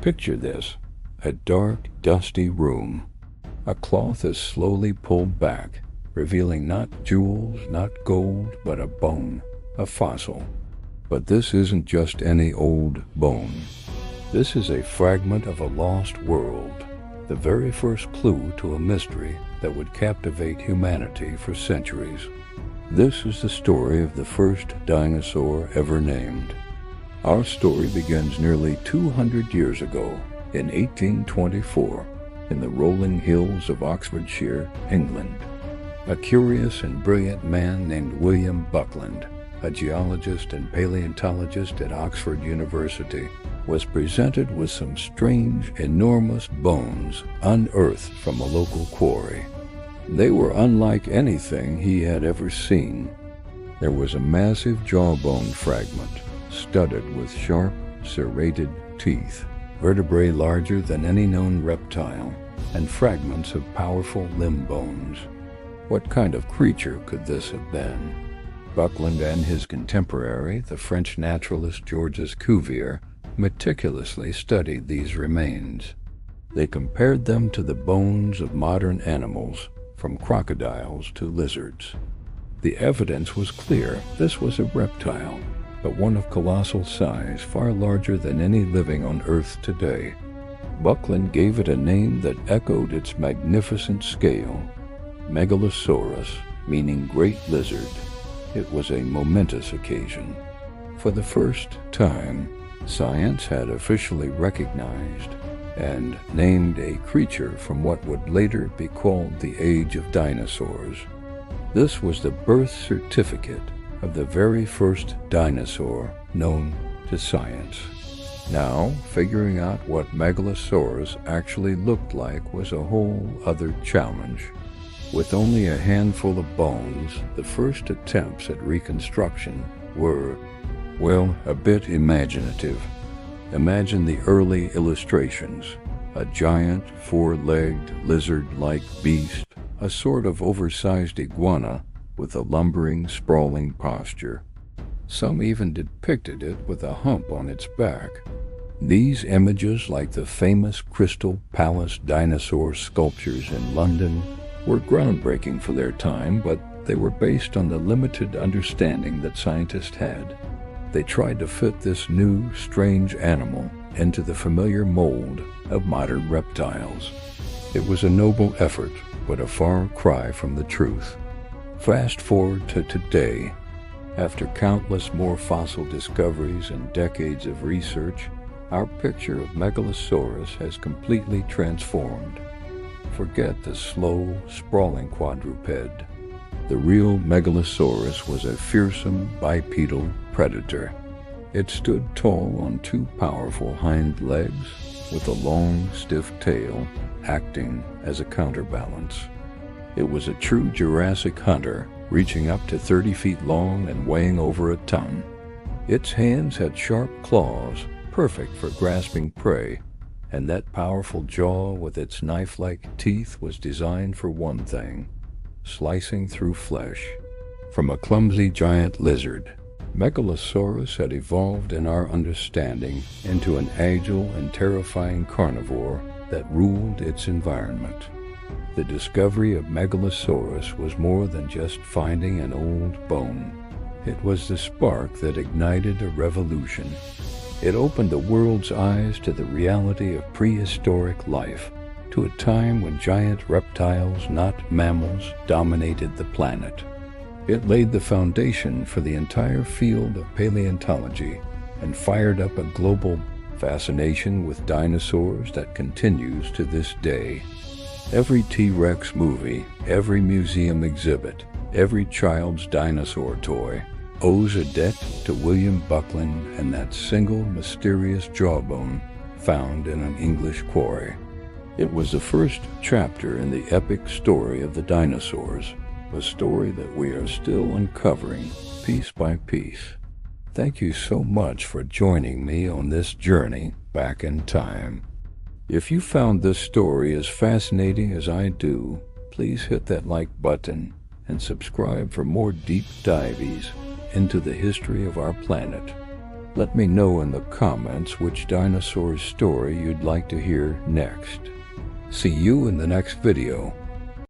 Picture this: a dark, dusty room. A cloth is slowly pulled back, revealing not jewels, not gold, but a bone, a fossil. But this isn't just any old bone. This is a fragment of a lost world, the very first clue to a mystery that would captivate humanity for centuries. This is the story of the first dinosaur ever named. Our story begins nearly 200 years ago, in 1824, in the rolling hills of Oxfordshire, England. A curious and brilliant man named William Buckland, a geologist and paleontologist at Oxford University, was presented with some strange, enormous bones unearthed from a local quarry. They were unlike anything he had ever seen. There was a massive jawbone fragment, studded with sharp, serrated teeth, vertebrae larger than any known reptile, and fragments of powerful limb bones. What kind of creature could this have been? Buckland and his contemporary, the French naturalist Georges Cuvier, meticulously studied these remains. They compared them to the bones of modern animals, from crocodiles to lizards. The evidence was clear: this was a reptile, but one of colossal size, far larger than any living on Earth today. Buckland gave it a name that echoed its magnificent scale: Megalosaurus, meaning great lizard. It was a momentous occasion. For the first time, science had officially recognized and named a creature from what would later be called the Age of Dinosaurs. This was the birth certificate of the very first dinosaur known to science. Now, figuring out what Megalosaurus actually looked like was a whole other challenge. With only a handful of bones, the first attempts at reconstruction were, well, a bit imaginative. Imagine the early illustrations: a giant, four-legged, lizard-like beast, a sort of oversized iguana with a lumbering, sprawling posture. Some even depicted it with a hump on its back. These images, like the famous Crystal Palace dinosaur sculptures in London, were groundbreaking for their time, but they were based on the limited understanding that scientists had. They tried to fit this new, strange animal into the familiar mold of modern reptiles. It was a noble effort, but a far cry from the truth. Fast forward to today. After countless more fossil discoveries and decades of research, our picture of Megalosaurus has completely transformed. Forget the slow, sprawling quadruped. The real Megalosaurus was a fearsome bipedal predator. It stood tall on two powerful hind legs, with a long, stiff tail acting as a counterbalance. It was a true Jurassic hunter, reaching up to 30 feet long and weighing over a ton. Its hands had sharp claws, perfect for grasping prey, and that powerful jaw with its knife-like teeth was designed for one thing: slicing through flesh. From a clumsy giant lizard, Megalosaurus had evolved in our understanding into an agile and terrifying carnivore that ruled its environment. The discovery of Megalosaurus was more than just finding an old bone. It was the spark that ignited a revolution. It opened the world's eyes to the reality of prehistoric life, to a time when giant reptiles, not mammals, dominated the planet. It laid the foundation for the entire field of paleontology and fired up a global fascination with dinosaurs that continues to this day. Every T-Rex movie, every museum exhibit, every child's dinosaur toy owes a debt to William Buckland and that single mysterious jawbone found in an English quarry. It was the first chapter in the epic story of the dinosaurs, a story that we are still uncovering piece by piece. Thank you so much for joining me on this journey back in time. If you found this story as fascinating as I do, please hit that like button and subscribe for more deep dives into the history of our planet. Let me know in the comments which dinosaur story you'd like to hear next. See you in the next video.